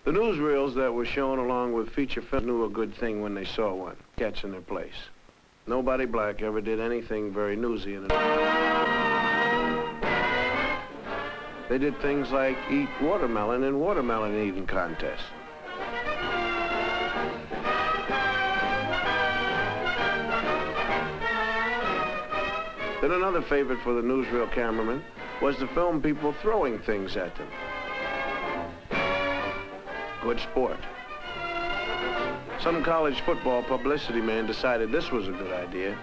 The newsreels that were shown along with feature films knew a good thing when they saw one, cats in their place. Nobody black ever did anything very newsy in it. They did things like eat watermelon in watermelon eating contests. Then another favorite for the newsreel cameraman was to film people throwing things at them. Good sport. Some college football publicity man decided this was a good idea.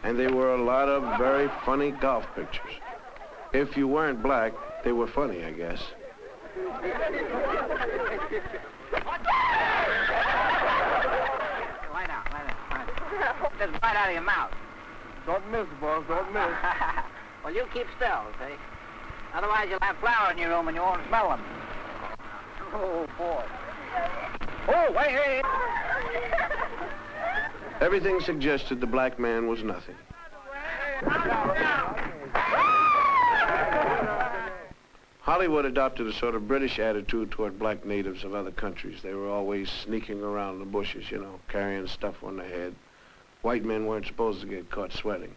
And there were a lot of very funny golf pictures. If you weren't black, they were funny, I guess. Lie down. Just right out of your mouth. Don't miss, boss, don't miss. Well, you keep still, see? Otherwise, you'll have flowers in your room and you won't smell them. Oh, boy. Oh, wait, hey. Everything suggested the black man was nothing. Hollywood adopted a sort of British attitude toward black natives of other countries. They were always sneaking around the bushes, you know, carrying stuff on their head. White men weren't supposed to get caught sweating.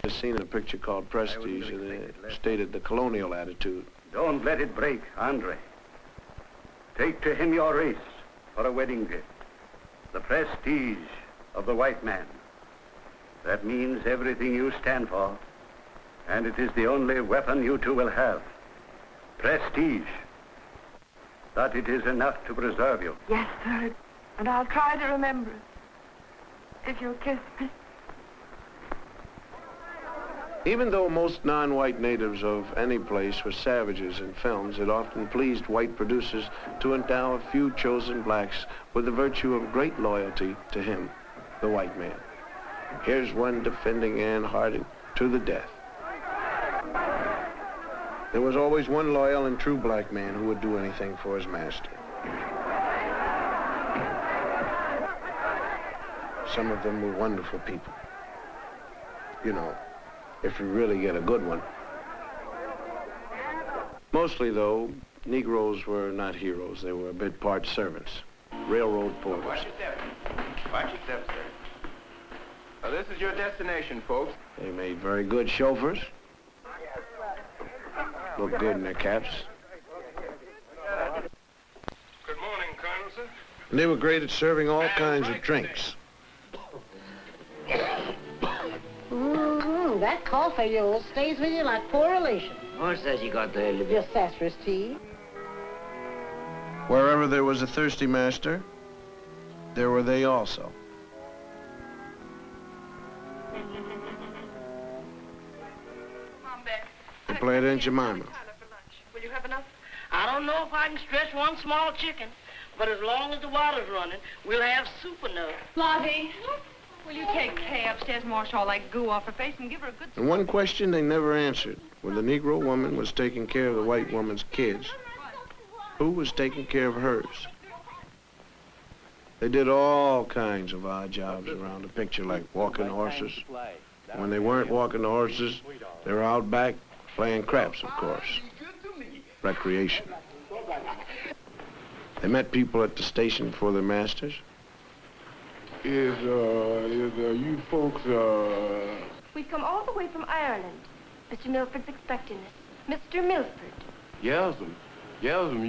I've seen a picture called Prestige, and it stated the colonial attitude. Don't let it break, Andre. Take to him your race for a wedding gift. The prestige of the white man. That means everything you stand for, and it is the only weapon you two will have. Prestige. But it is enough to preserve you. Yes, sir. And I'll try to remember it. If you'll kiss me. Even though most non-white natives of any place were savages in films, it often pleased white producers to endow a few chosen blacks with the virtue of great loyalty to him, the white man. Here's one defending Anne Harding to the death. There was always one loyal and true black man who would do anything for his master. Some of them were wonderful people. You know, if you really get a good one. Mostly, though, Negroes were not heroes. They were a bit part servants, railroad porters. Watch your step. Watch your step, sir. Now, this is your destination, folks. They made very good chauffeurs. Looked good in their caps. Good morning, Colonel, sir. And they were great at serving all kinds of drinks. That cough of yours stays with you like poor relation. Who says you got the... Your sassrous tea. Wherever there was a thirsty master, there were they also. Mom, Beck. They played Aunt Jemima. Will you have enough? I don't know if I can stretch one small chicken, but as long as the water's running, we'll have soup enough. Lottie, will you take Kay upstairs and wash all that goo off her face and give her a good... And one question they never answered. When the Negro woman was taking care of the white woman's kids, who was taking care of hers? They did all kinds of odd jobs around the picture, like walking horses. When they weren't walking the horses, they were out back playing craps, of course. Recreation. They met people at the station for their masters. Is you folks, We've come all the way from Ireland. Mr. Milford's expecting us. Mr. Milford. Yes'm,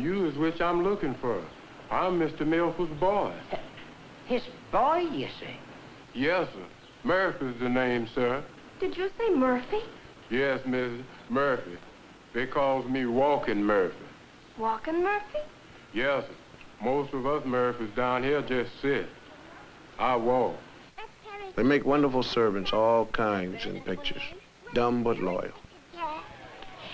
you is which I'm looking for. I'm Mr. Milford's boy. His boy, you say? Yes, sir. Murphy's the name, sir. Did you say Murphy? Yes, Miss Murphy. They calls me Walking Murphy. Walking Murphy? Yes, sir. Most of us Murphys down here just sit. I walk. They make wonderful servants, all kinds in pictures. Dumb but loyal. Yeah.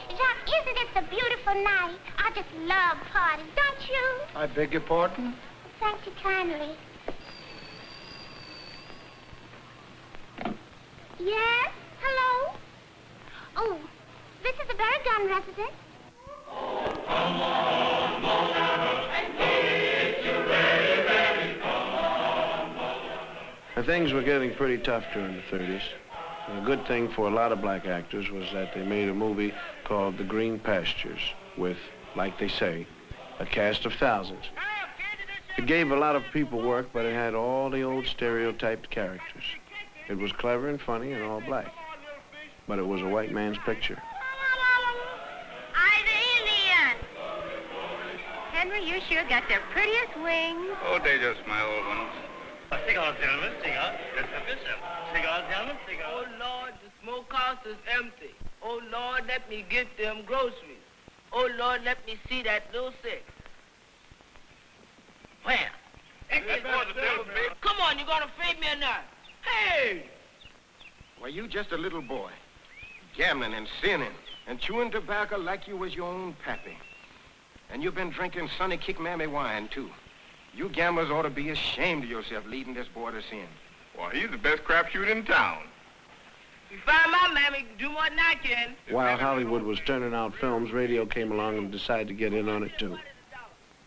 Jacques, isn't it a beautiful night? I just love parties, don't you? I beg your pardon? Thank you kindly. Yes? Hello? Oh, this is the Berrigan residence. And things were getting pretty tough during the 30s. And a good thing for a lot of black actors was that they made a movie called The Green Pastures with, like they say, a cast of thousands. It gave a lot of people work, but it had all the old stereotyped characters. It was clever and funny and all black, but it was a white man's picture. I'm the Indian. Henry, you sure got the prettiest wings. Oh, they just my old ones. Cigar, gentlemen, cigar. Let's have yourself. Cigar, gentlemen, cigar. Oh, Lord, the smokehouse is empty. Oh, Lord, let me get them groceries. Oh, Lord, let me see that little six. Where? Come on, you gonna feed me or not? Hey! Why, you just a little boy, gambling and sinning and chewing tobacco like you was your own pappy. And you've been drinking Sonny Kick Mammy wine, too. You gamblers ought to be ashamed of yourself leading this boy to sin. Why, he's the best crapshoot in town. You find my mammy, do more than I can. While Hollywood was turning out films, radio came along and decided to get in on it, too.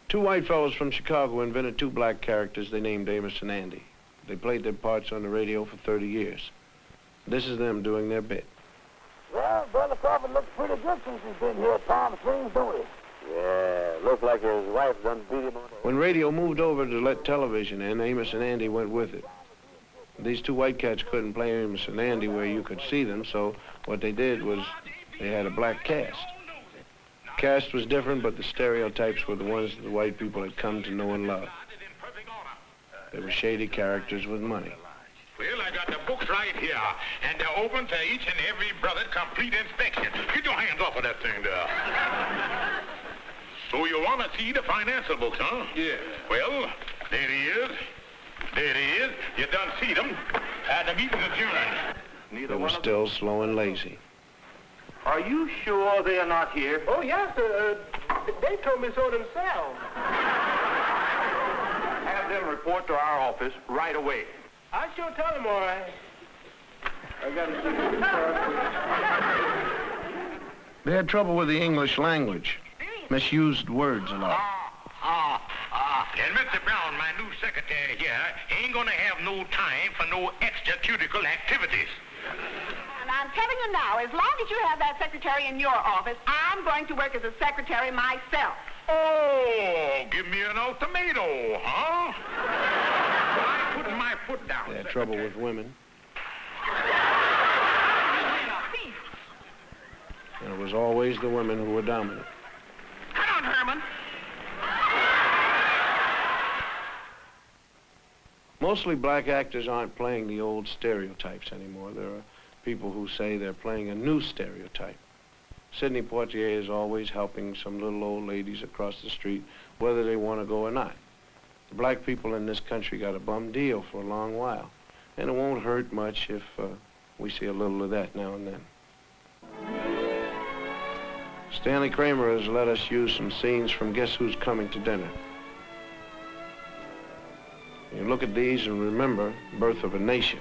Two white fellows from Chicago invented two black characters they named Amos and Andy. They played their parts on the radio for 30 years. This is them doing their bit. Well, Brother Crawford looks pretty good since he's been here at Palm Springs, don't he? Yeah, looks like his wife done beat him on the... When radio moved over to let television in, Amos and Andy went with it. These two white cats couldn't play Amos and Andy where you could see them, so what they did was they had a black cast. The cast was different, but the stereotypes were the ones that the white people had come to know and love. They were shady characters with money. Well, I got the books right here, and they're open to each and every brother complete inspection. Get your hands off of that thing there. So you want to see the financial books, huh? Yeah. Well, there it is. There it is. You done see them. The meeting's adjourned. They were still slow and lazy. Are you sure they are not here? Oh, yes, sir. They told me so themselves. Have them report to our office right away. I sure tell them, all right. I got to see. They had trouble with the English language, misused words a lot. And Mr. Brown, my new secretary here, ain't gonna have no time for no extracurricular activities. And I'm telling you now, as long as you have that secretary in your office, I'm going to work as a secretary myself. Oh, give me an ultimatum, huh? I'm putting my foot down. They had trouble with women. And it was always the women who were dominant. Come on, Herman. Mostly black actors aren't playing the old stereotypes anymore. There are people who say they're playing a new stereotype. Sidney Poitier is always helping some little old ladies across the street, whether they want to go or not. The black people in this country got a bum deal for a long while, and it won't hurt much if we see a little of that now and then. Stanley Kramer has let us use some scenes from Guess Who's Coming to Dinner. You look at these and remember Birth of a Nation.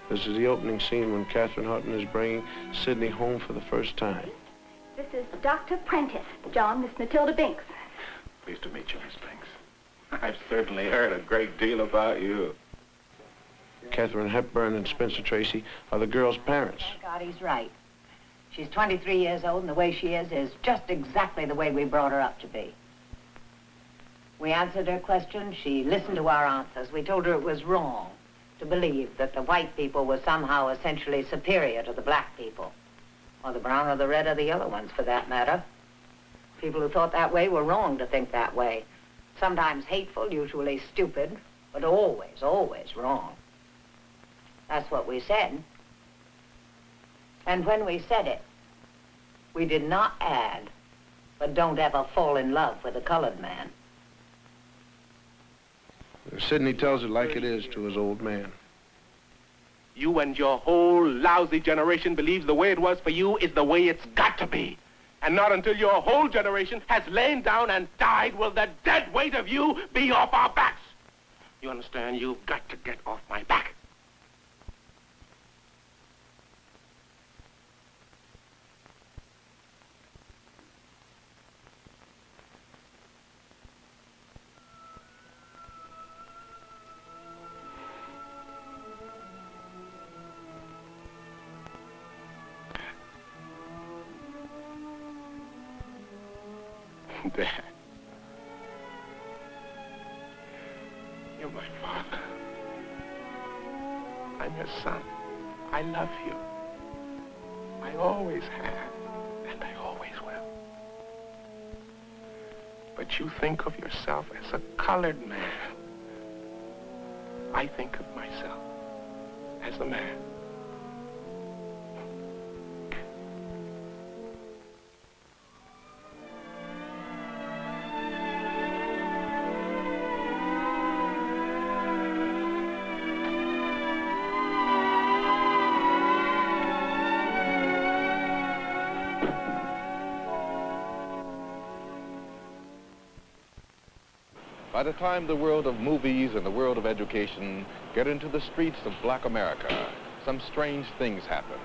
This is the opening scene when Catherine Hutton is bringing Sidney home for the first time. This is Dr. Prentice. John, Miss Matilda Binks. Pleased to meet you, Miss Banks. I've certainly heard a great deal about you. Katharine Hepburn and Spencer Tracy are the girl's parents. Thank God he's right. She's 23 years old, and the way she is just exactly the way we brought her up to be. We answered her questions. She listened to our answers. We told her it was wrong to believe that the white people were somehow essentially superior to the black people, or the brown or the red or the yellow ones, for that matter. People who thought that way were wrong to think that way. Sometimes hateful, usually stupid, but always, always wrong. That's what we said. And when we said it, we did not add, but don't ever fall in love with a colored man. Sidney tells it like it is to his old man. You and your whole lousy generation believes the way it was for you is the way it's got to be. And not until your whole generation has lain down and died will the dead weight of you be off our backs. You understand? You've got to get off my back. Dad. I'm your son. I love you. I always have, and I always will. But you think of yourself as a colored man. I think of myself as a man. By the time the world of movies and the world of education get into the streets of black America, some strange things happen.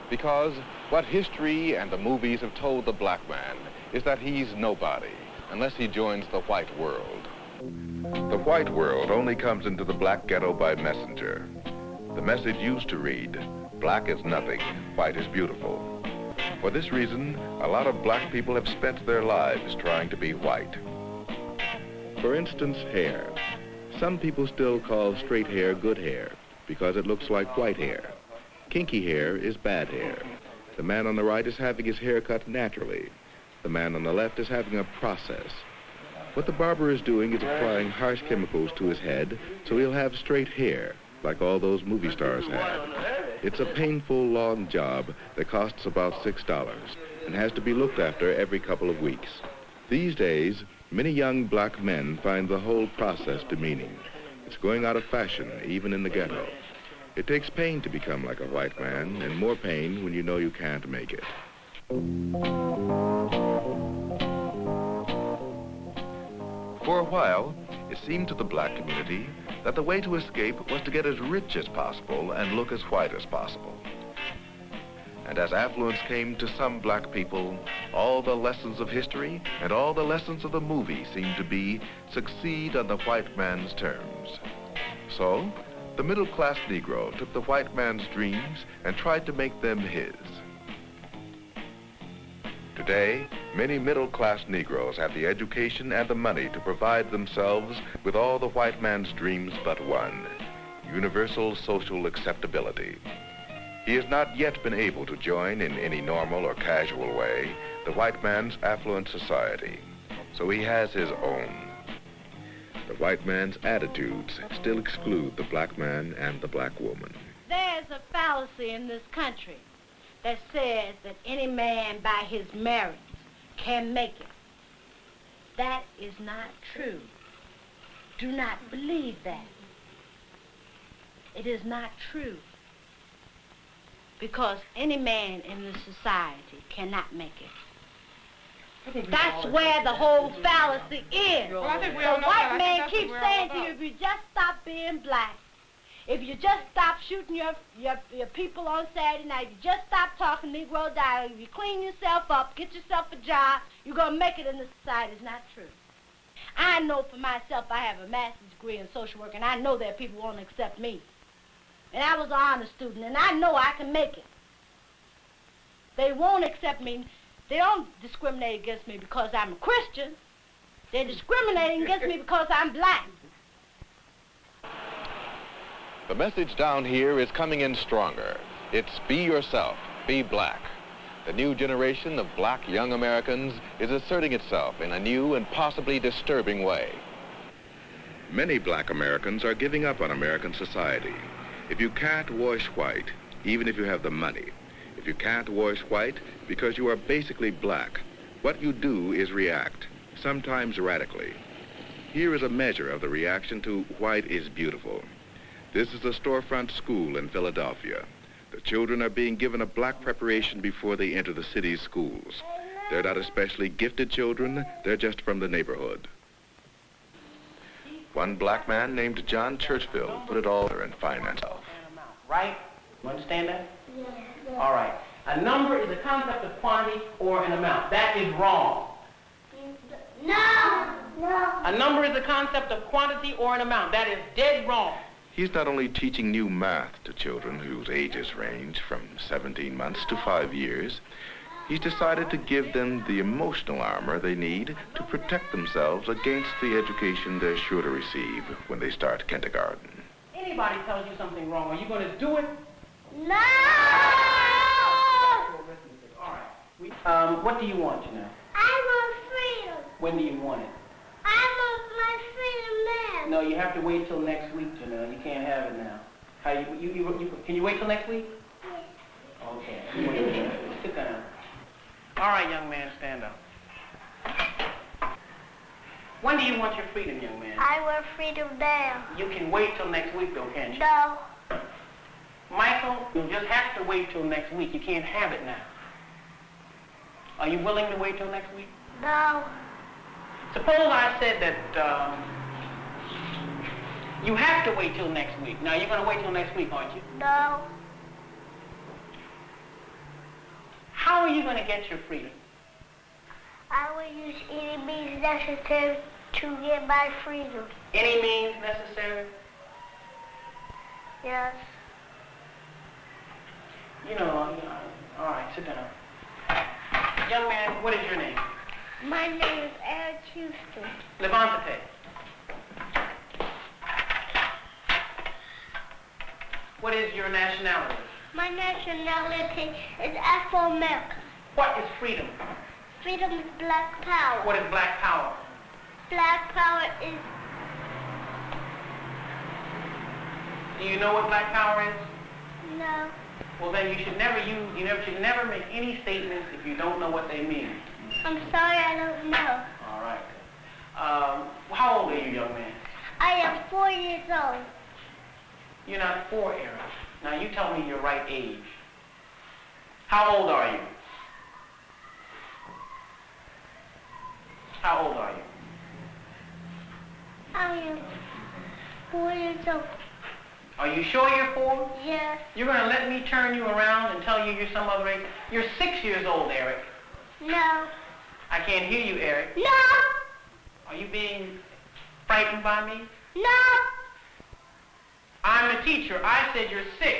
Because what history and the movies have told the black man is that he's nobody unless he joins the white world. The white world only comes into the black ghetto by messenger. The message used to read, black is nothing, white is beautiful. For this reason, a lot of black people have spent their lives trying to be white. For instance, hair. Some people still call straight hair good hair because it looks like white hair. Kinky hair is bad hair. The man on the right is having his hair cut naturally. The man on the left is having a process. What the barber is doing is applying harsh chemicals to his head so he'll have straight hair like all those movie stars have. It's a painful, long job that costs about $6 and has to be looked after every couple of weeks. These days, many young black men find the whole process demeaning. It's going out of fashion, even in the ghetto. It takes pain to become like a white man, and more pain when you know you can't make it. For a while, it seemed to the black community that the way to escape was to get as rich as possible and look as white as possible. And as affluence came to some black people, all the lessons of history and all the lessons of the movie seemed to be succeed on the white man's terms. So, the middle-class Negro took the white man's dreams and tried to make them his. Today, many middle-class Negroes have the education and the money to provide themselves with all the white man's dreams but one, universal social acceptability. He has not yet been able to join in any normal or casual way the white man's affluent society, so he has his own. The white man's attitudes still exclude the black man and the black woman. There's a fallacy in this country that says that any man by his merits can make it. That is not true. Do not believe that. It is not true. Because any man in this society cannot make it. That's where the whole fallacy is. The white man keeps saying to you, if you just stop being black, if you just stop shooting your people on Saturday night, if you just stop talking Negro dialect, if you clean yourself up, get yourself a job, you're going to make it in this society. It's not true. I know for myself I have a master's degree in social work, and I know that people won't accept me. And I was an honor student, and I know I can make it. They won't accept me. They don't discriminate against me because I'm a Christian. They're discriminating against me because I'm black. The message down here is coming in stronger. It's be yourself, be black. The new generation of black young Americans is asserting itself in a new and possibly disturbing way. Many black Americans are giving up on American society. If you can't wash white, even if you have the money, if you can't wash white because you are basically black, what you do is react, sometimes radically. Here is a measure of the reaction to white is beautiful. This is a storefront school in Philadelphia. The children are being given a black preparation before they enter the city's schools. They're not especially gifted children, they're just from the neighborhood. One black man named John Churchville put it all in finance. Right? You understand that? Yeah. All right. A number is a concept of quantity or an amount. That is wrong. No. A number is a concept of quantity or an amount. That is dead wrong. He's not only teaching new math to children whose ages range from 17 months to 5 years, he's decided to give them the emotional armor they need to protect themselves against the education they're sure to receive when they start kindergarten. Any anybody tells you something wrong, are you going to do it? No! All right. What do you want, Janelle? I want freedom. When do you want it? I want my freedom now. No, you have to wait till next week, Janelle. You can't have it now. How can you wait till next week? Yes. Okay. Sit down. All right, young man, stand up. When do you want your freedom, young man? I want freedom now. You can wait till next week, though, can't you? No. Michael, you just have to wait till next week. You can't have it now. Are you willing to wait till next week? No. Suppose I said that you have to wait till next week. Now, you're going to wait till next week, aren't you? No. How are you going to get your freedom? I will use any means necessary to get my freedom. Any means necessary? Yes. You know, all right, sit down. Young man, what is your name? My name is Eric Houston. Levante. What is your nationality? My nationality is Afro-American. What is freedom? Freedom is black power. What is black power? Black power is... Do you know what black power is? No. Well, then you should never should never make any statements if you don't know what they mean. I'm sorry, I don't know. All right. How old are you, young man? I am 4 years old. You're not 4, Eric. Now, you tell me your right age. How old are you? How old are you? I am 4 years old. Are you sure you're 4? Yes. You're going to let me turn you around and tell you you're some other age? You're 6 years old, Eric. No. I can't hear you, Eric. No. Are you being frightened by me? No. I'm the teacher. I said you're 6.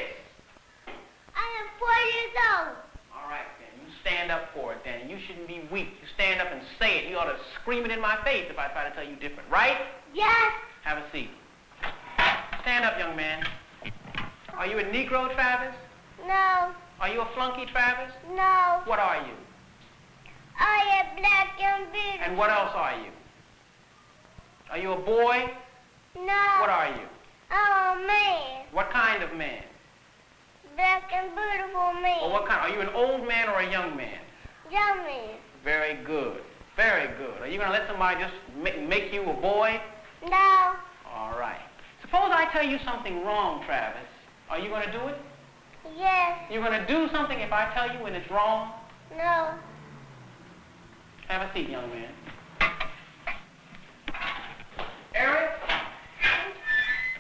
I am 4 years old. All right, then. You stand up for it, then. You shouldn't be weak. You stand up and say it. You ought to scream it in my face if I try to tell you different, right? Yes. Have a seat. Stand up, young man. Are you a Negro, Travis? No. Are you a flunky, Travis? No. What are you? I am black and beautiful. And what else are you? Are you a boy? No. What are you? I'm a man. What kind of man? Black and beautiful man. Or what kind? Are you an old man or a young man? Young man. Very good. Very good. Are you going to let somebody just make you a boy? No. All right. Suppose I tell you something wrong, Travis. Are you going to do it? Yes. You're going to do something if I tell you when it's wrong? No. Have a seat, young man. Eric,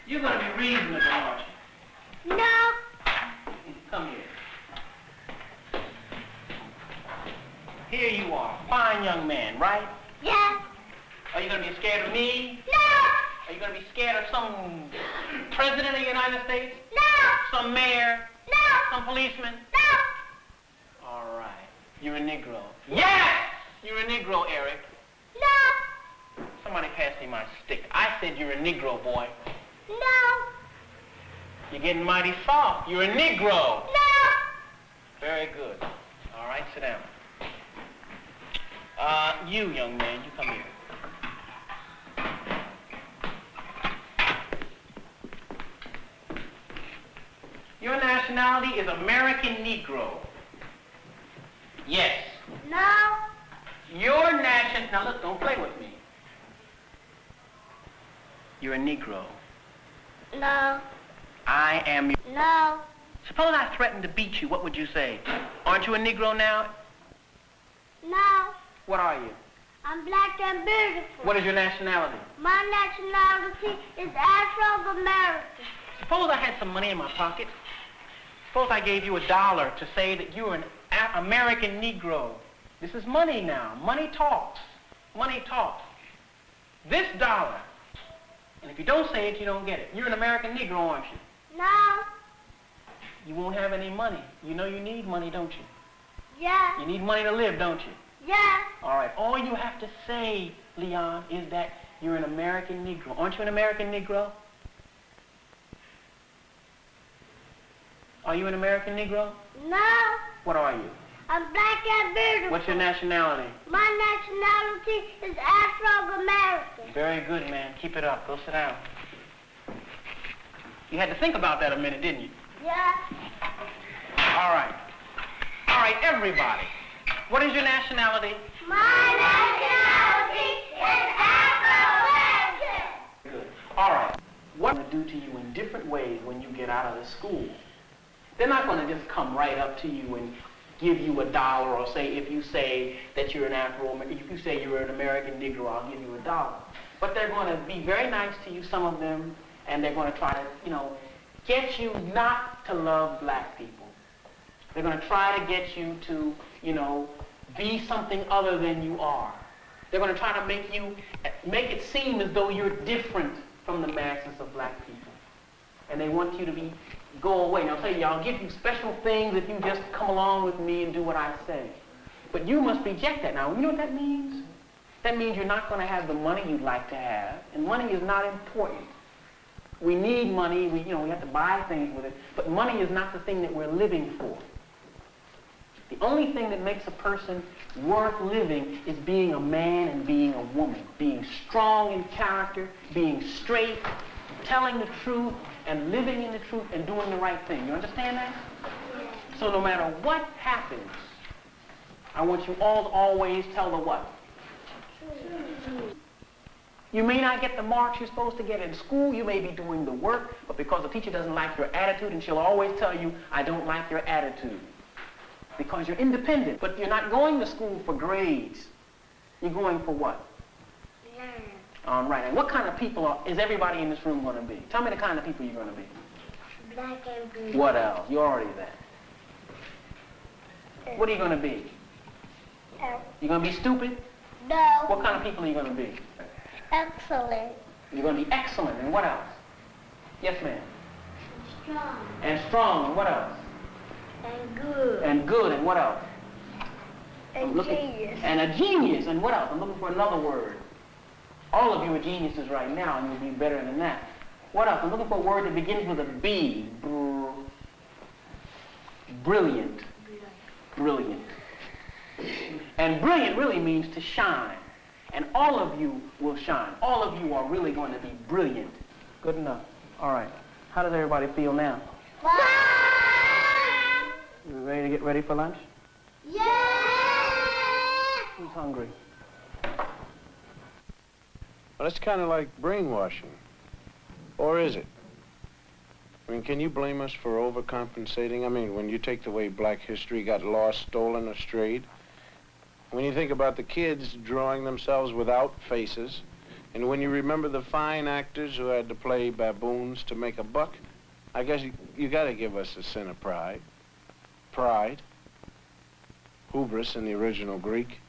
you're going to be reasonable, aren't you? No. Come here. Here you are. Fine young man, right? Yes. Are you going to be scared of me? No. Are you going to be scared of some president of the United States? No. Some mayor? No. Some policeman? No. All right. You're a Negro. Yes! You're a Negro, Eric. No. Somebody pass me my stick. I said you're a Negro, boy. No. You're getting mighty soft. You're a Negro. No. Very good. All right, sit down. You, young man, you come here. Your nationality is American Negro. Yes. No. Your nation... Now, look, don't play with me. You're a Negro. No. I am... No. Suppose I threatened to beat you. What would you say? Aren't you a Negro now? No. What are you? I'm black and beautiful. What is your nationality? My nationality is Afro-American. Suppose I had some money in my pocket. Suppose I gave you $1 to say that you're an American Negro. This is money now. Money talks. Money talks. This $1. And if you don't say it, you don't get it. You're an American Negro, aren't you? No. You won't have any money. You know you need money, don't you? Yeah. You need money to live, don't you? Yeah. All right. All you have to say, Leon, is that you're an American Negro. Aren't you an American Negro? Are you an American Negro? No, What are you? I'm black and beautiful. What's your nationality? My nationality is Afro-American. Very good, man. Keep it up. Go sit down. You had to think about that a minute, didn't you? Yeah. All right. All right, everybody. What is your nationality? My nationality is Afro-American. Good. All right. What they do to you in different ways when you get out of the school? They're not going to just come right up to you and give you $1 or say, if you say that you're an Afro-American, if you say you're an American Negro, I'll give you $1. But they're going to be very nice to you, some of them, and they're going to try to, get you not to love black people. They're going to try to get you to, be something other than you are. They're going to try to make it seem as though you're different from the masses of black people. And they want you to go away. Now, I'll tell you, I'll give you special things if you just come along with me and do what I say. But you must reject that. Now, you know what that means? That means you're not going to have the money you'd like to have, and money is not important. We need money. We have to buy things with it, but money is not the thing that we're living for. The only thing that makes a person worth living is being a man and being a woman, being strong in character, being straight, telling the truth, and living in the truth and doing the right thing. You understand that? So no matter what happens, I want you all to always tell the what? You may not get the marks you're supposed to get in school. You may be doing the work, but because the teacher doesn't like your attitude, and she'll always tell you, I don't like your attitude. Because you're independent, but you're not going to school for grades. You're going for what? All right, and what kind of people is everybody in this room going to be? Tell me the kind of people you're going to be. Black and beautiful. What else? You're already that. What are you going to be? You're going to be stupid? No. What kind of people are you going to be? Excellent. You're going to be excellent, and what else? Yes, ma'am. Strong. And strong, and what else? And good. And good, and what else? And genius. And a genius, and what else? I'm looking for another word. All of you are geniuses right now, and you'll be better than that. What else? I'm looking for a word that begins with a B. Brilliant. Brilliant. And brilliant really means to shine. And all of you will shine. All of you are really going to be brilliant. Good enough. All right. How does everybody feel now? You ready to get ready for lunch? Yeah! Who's hungry? Well, it's kind of like brainwashing. Or is it? I mean, can you blame us for overcompensating? I mean, when you take the way black history got lost, stolen, or strayed, when you think about the kids drawing themselves without faces, and when you remember the fine actors who had to play baboons to make a buck, I guess you got to give us a sin of pride. Pride. Hubris in the original Greek.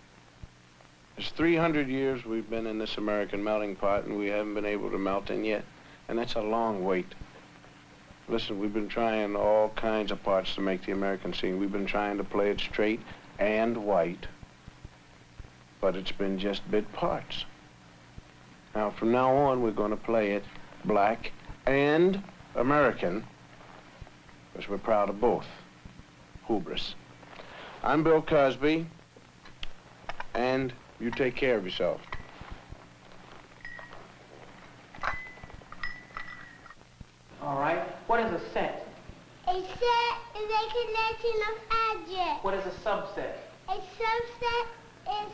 It's 300 years we've been in this American melting pot, and we haven't been able to melt in yet. And that's a long wait. Listen, we've been trying all kinds of parts to make the American scene. We've been trying to play it straight and white, but it's been just bit parts. Now, from now on, we're going to play it black and American, because we're proud of both. Hubris. I'm Bill Cosby, and you take care of yourself. All right. What is a set? A set is a collection of objects. What is a subset? A subset is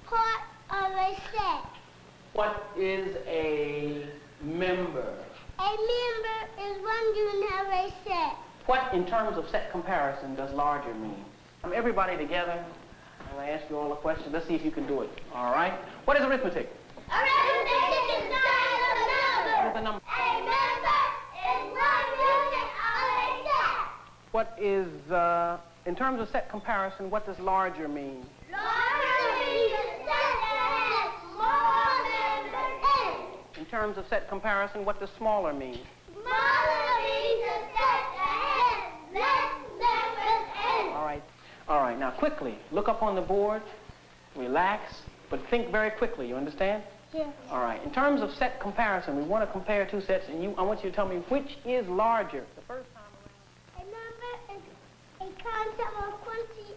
part of a set. What is a member? A member is one unit of a set. What, in terms of set comparison, does larger mean? Everybody together. I'm going to ask you all a question. Let's see if you can do it. All right? What is arithmetic? Arithmetic is not a number. What is a number? A member is one unit of a set. What is, in terms of set comparison, what does larger mean? Larger means a set that has more members in it. In terms of set comparison, what does smaller mean? Smaller means a set that has less members in it. All right. All right. Now, quickly, look up on the board, relax, but think very quickly. You understand? Yes. All right. In terms of set comparison, we want to compare two sets, and I want you to tell me which is larger. The first time around. A number can't have a 20